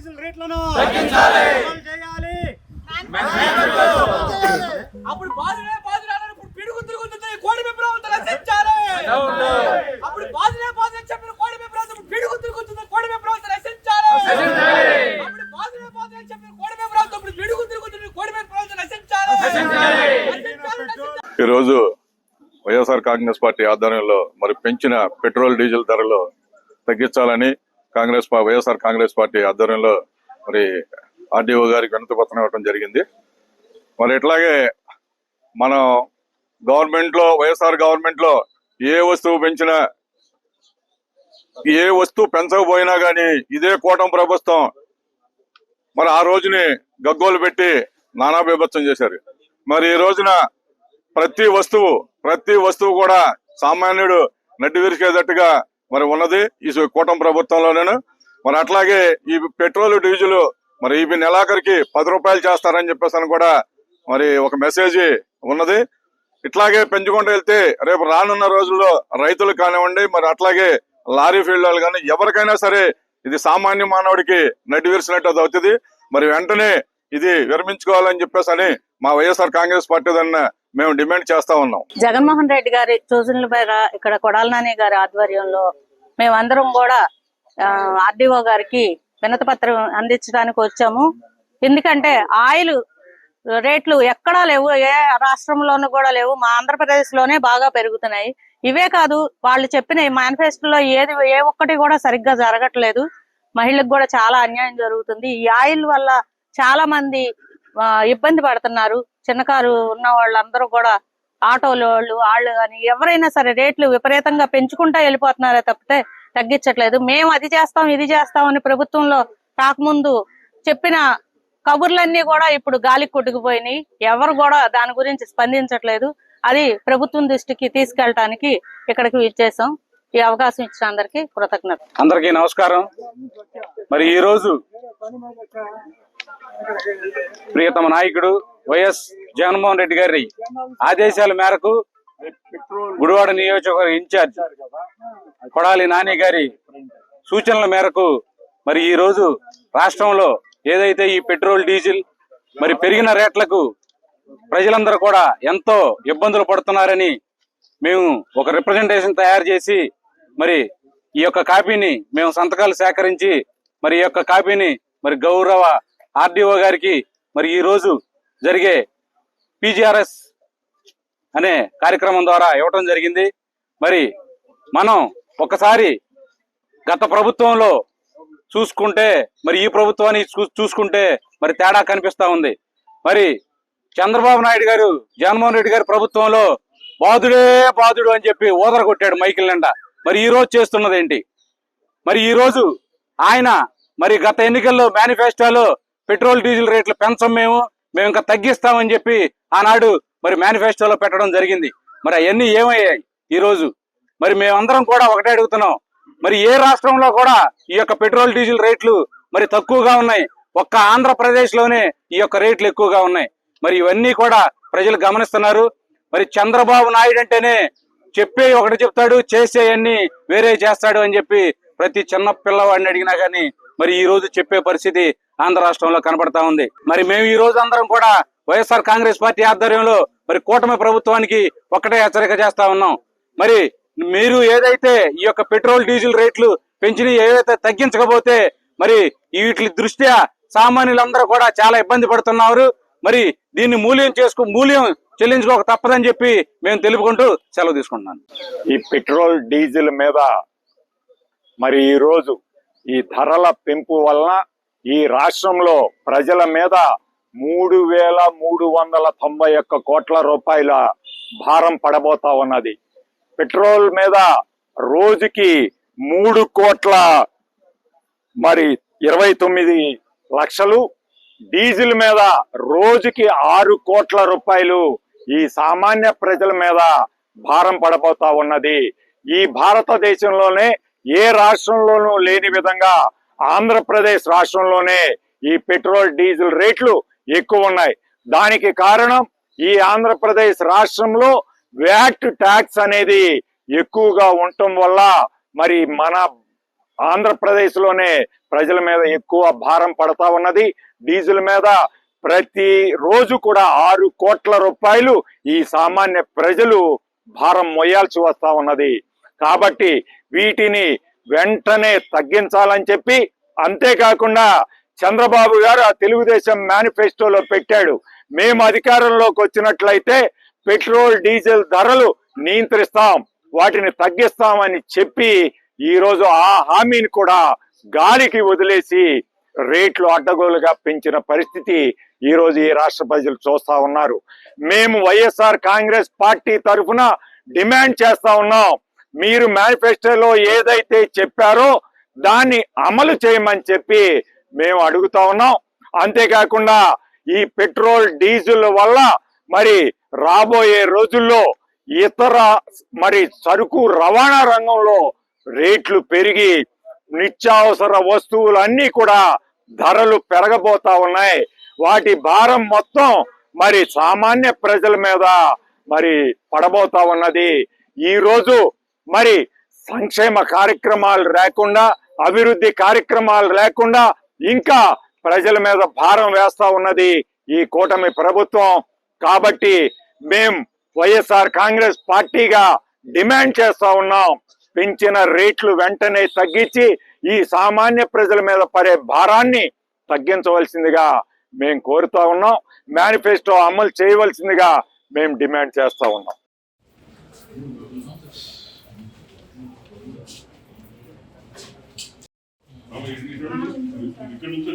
Diesel రేట్లను తగ్గించాలి చేయాలి అప్పుడు బాధలే బాధలు ఇప్పుడు పిడుగు తిరుగుతుంది కోడి పెంపరాంత రచించాలి అప్పుడు బాధలే బాధలు చెప్పిన కోడి పెంపరాంత ఇప్పుడు పిడుగు తిరుగుతుంది కోడి పెంపరాంత రచించాలి అప్పుడు బాధలే బాధలు చెప్పిన కోడి పెంపరాంత ఇప్పుడు పిడుగు తిరుగుతుంది కోడి పెంపరాంత రచించాలి ఈ రోజు వైఎస్ఆర్ కాంగ్రెస్ పార్టీ ఆధ్వర్యంలో మరి పెంచిన పెట్రోల్ డీజిల్ ధరలు తగ్గించాలని వైఎస్ఆర్ కాంగ్రెస్ పార్టీ ఆధ్వర్యంలో మరి ఆర్డీఓ గారికి వినతి పత్రం ఇవ్వడం జరిగింది. మరి ఇట్లాగే మనం వైఎస్ఆర్ గవర్నమెంట్ లో ఏ వస్తువు పెంచకపోయినా గానీ ఇదే కూటమి ప్రభుత్వం మరి ఆ రోజుని గగ్గోలు పెట్టి నానా బీభత్సం చేశారు. మరి ఈ రోజున ప్రతి వస్తువు కూడా సామాన్యుడు నడ్డి విరిచేటట్టుగా మరి ఉన్నది ఈ కూటమి ప్రభుత్వంలోనేను. మరి అట్లాగే ఈ పెట్రోల్ డీజిల్ మరి ఇవి నెలాఖరికి 10 రూపాయలు చేస్తారని చెప్పేసి కూడా మరి ఒక మెసేజ్ ఉన్నది. ఇట్లాగే పెంచుకుంటూ వెళ్తే రేపు రానున్న రోజుల్లో రైతులు కానివ్వండి, మరి అట్లాగే లారీ ఫీల్డ్ వాళ్ళు కానీ ఎవరికైనా సరే ఇది సామాన్య మానవుడికి నడ్డి విరిచినట్టు అది అవుతుంది. మరి వెంటనే ఇది విరమించుకోవాలని చెప్పేసి మా వైఎస్ఆర్ కాంగ్రెస్ పార్టీ దాన్ని మేము డిమాండ్ చేస్తా ఉన్నాం. జగన్మోహన్ రెడ్డి గారి సూచనల మేర ఇక్కడ కొడాల నాని గారి ఆధ్వర్యంలో మేమందరం కూడా ఆర్డీఓ గారికి వినతి పత్రం అందించడానికి వచ్చాము. ఎందుకంటే ఆయిల్ రేట్లు ఎక్కడా లేవు, ఏ రాష్ట్రంలోనూ కూడా లేవు, మా ఆంధ్రప్రదేశ్ లోనే బాగా పెరుగుతున్నాయి. ఇవే కాదు, వాళ్ళు చెప్పిన మేనిఫెస్టోలో ఏ ఒక్కటి కూడా సరిగ్గా జరగట్లేదు. మహిళలకు కూడా చాలా అన్యాయం జరుగుతుంది. ఈ ఆయిల్ వల్ల చాలా మంది ఇబ్బంది పడుతున్నారు. చిన్నకారు ఉన్న వాళ్ళందరూ కూడా ఆటోలు వాళ్ళు కానీ ఎవరైనా సరే రేట్లు విపరీతంగా పెంచుకుంటా వెళ్ళిపోతున్నారే తప్పితే తగ్గించట్లేదు. మేము అది చేస్తాం ఇది చేస్తాం అని ప్రభుత్వంలో రాకముందు చెప్పిన కబుర్లన్నీ కూడా ఇప్పుడు గాలికి కొట్టుకుపోయినాయి. ఎవరు కూడా దాని గురించి స్పందించట్లేదు. అది ప్రభుత్వం దృష్టికి తీసుకెళ్ళటానికి ఇక్కడికి ఇచ్చేసాం. ఈ అవకాశం ఇచ్చిన అందరికీ కృతజ్ఞత. అందరికీ నమస్కారం. మరి ఈ రోజు ప్రియతమ నాయకుడు వైఎస్ జగన్మోహన్ రెడ్డి గారి ఆదేశాల మేరకు గుడివాడ నియోజకవర్గ ఇన్ఛార్జ్ కొడాలి నాని గారి సూచనల మేరకు మరి ఈ రోజు రాష్ట్రంలో ఏదైతే ఈ పెట్రోల్ డీజిల్ మరి పెరిగిన రేట్లకు ప్రజలందరూ కూడా ఎంతో ఇబ్బందులు పడుతున్నారని మేము ఒక రిప్రజెంటేషన్ తయారు చేసి మరి ఈ యొక్క కాపీని మేము సంతకాలు సేకరించి మరి ఈ యొక్క కాపీని మరి గౌరవ ఆర్డీఓ గారికి మరి ఈ రోజు జరిగే పీజీఆర్ఎస్ అనే కార్యక్రమం ద్వారా ఇవ్వటం జరిగింది. మరి మనం ఒకసారి గత ప్రభుత్వంలో చూసుకుంటే మరి ఈ ప్రభుత్వాన్ని చూసుకుంటే మరి తేడా కనిపిస్తా ఉంది. మరి చంద్రబాబు నాయుడు గారు జగన్మోహన్ రెడ్డి గారి ప్రభుత్వంలో బాధుడు అని చెప్పి ఓదర కొట్టాడు మైకిల్ నిండా. మరి ఈ రోజు చేస్తున్నది ఏంటి? మరి ఈ రోజు ఆయన మరి గత ఎన్నికల్లో మేనిఫెస్టోలో పెట్రోల్ డీజిల్ రేట్లు పెంచం మేము ఇంకా తగ్గిస్తామని చెప్పి ఆనాడు మరి మేనిఫెస్టోలో పెట్టడం జరిగింది. మరి అవన్నీ ఏమయ్యాయి ఈ రోజు? మరి మేమందరం కూడా ఒకటే అడుగుతున్నాం, మరి ఏ రాష్ట్రంలో కూడా ఈ యొక్క పెట్రోల్ డీజిల్ రేట్లు మరి తక్కువగా ఉన్నాయి, ఒక్క ఆంధ్రప్రదేశ్ లోనే ఈ యొక్క రేట్లు ఎక్కువగా ఉన్నాయి. మరి ఇవన్నీ కూడా ప్రజలు గమనిస్తున్నారు. మరి చంద్రబాబు నాయుడు అంటేనే చెప్పే ఒకటి చెప్తాడు, చేసేయన్ని వేరే చేస్తాడు అని చెప్పి ప్రతి చిన్న పిల్లవాడిని అడిగినా గానీ మరి ఈ రోజు చెప్పే పరిస్థితి ఆంధ్ర రాష్ట్రంలో కనబడతా ఉంది. మరి మేము ఈ రోజు అందరం కూడా వైఎస్ఆర్ కాంగ్రెస్ పార్టీ ఆధ్వర్యంలో మరి కూటమి ప్రభుత్వానికి ఒకటే హెచ్చరిక చేస్తా ఉన్నాం. మరి మీరు ఏదైతే ఈ యొక్క పెట్రోల్ డీజిల్ రేట్లు పెంచినవి ఏవైతే తగ్గించకపోతే మరి వీటి దృష్ట్యా సామాన్యులందరూ కూడా చాలా ఇబ్బంది పడుతున్నారు. మరి దీన్ని మూల్యం చెల్లించుకోక తప్పదని చెప్పి మేము తెలుపుకుంటూ సెలవు తీసుకుంటున్నాను. ఈ పెట్రోల్ డీజిల్ మీద మరి ఈ రోజు ఈ ధరల పెంపు వలన ఈ రాష్ట్రంలో ప్రజల మీద 3,391 కోట్ల రూపాయల భారం పడబోతా ఉన్నది. పెట్రోల్ మీద రోజుకి 3 కోట్ల మరి 29 లక్షలు, డీజిల్ మీద రోజుకి 6 కోట్ల రూపాయలు ఈ సామాన్య ప్రజల మీద భారం పడబోతా ఉన్నది. ఈ భారతదేశంలోనే ఏ రాష్ట్రంలోనూ లేని విధంగా ఆంధ్రప్రదేశ్ రాష్ట్రంలోనే ఈ పెట్రోల్ డీజిల్ రేట్లు ఎక్కువ ఉన్నాయి. దానికి కారణం ఈ ఆంధ్రప్రదేశ్ రాష్ట్రంలో వ్యాట్ ట్యాక్స్ అనేది ఎక్కువగా ఉండటం వల్ల మరి మన ఆంధ్రప్రదేశ్లోనే ప్రజల మీద ఎక్కువ భారం పడతా ఉన్నది. డీజిల్ మీద ప్రతి రోజు కూడా 6 కోట్ల రూపాయలు ఈ సామాన్య ప్రజలు భారం మొయ్యాల్సి వస్తా ఉన్నది. కాబట్టి వీటిని వెంటనే తగ్గించాలని చెప్పి, అంతేకాకుండా చంద్రబాబు గారు ఆ తెలుగుదేశం మేనిఫెస్టోలో పెట్టాడు, మేము అధికారంలోకి వచ్చినట్లయితే పెట్రోల్ డీజిల్ ధరలు నియంత్రిస్తాం, వాటిని తగ్గిస్తామని చెప్పి ఈరోజు ఆ హామీని కూడా గాలికి వదిలేసి రేట్లు అడ్డగోలుగా పెంచిన పరిస్థితి ఈరోజు ఈ రాష్ట్ర ప్రజలు చూస్తా ఉన్నారు. మేము వైఎస్ఆర్ కాంగ్రెస్ పార్టీ తరఫున డిమాండ్ చేస్తా ఉన్నాం, మీరు మేనిఫెస్టోలో ఏదైతే చెప్పారో దాన్ని అమలు చేయమని చెప్పి మేము అడుగుతా ఉన్నాం. అంతేకాకుండా ఈ పెట్రోల్ డీజిల్ వల్ల మరి రాబోయే రోజుల్లో ఇతర సరుకు రవాణా రంగంలో రేట్లు పెరిగి నిత్యావసర వస్తువులన్నీ కూడా ధరలు పెరగబోతా ఉన్నాయి. వాటి భారం మొత్తం సామాన్య ప్రజల మీద పడబోతా ఉన్నది. ఈ రోజు సంక్షేమ కార్యక్రమాలు లేకుండా, అభివృద్ధి కార్యక్రమాలు లేకుండా ఇంకా ప్రజల మీద భారం వేస్తా ఉన్నది ఈ కూటమి ప్రభుత్వం. కాబట్టి మేం వైఎస్ఆర్ కాంగ్రెస్ పార్టీగా డిమాండ్ చేస్తా ఉన్నాం, పెంచిన రేట్లు వెంటనే తగ్గించి ఈ సామాన్య ప్రజల మీద పడే భారాన్ని తగ్గించవలసిందిగా మేము కోరుతా ఉన్నాం. మేనిఫెస్టో అమలు చేయవలసిందిగా మేము డిమాండ్ చేస్తా ఉన్నాం. ఇక్కడ నుంచి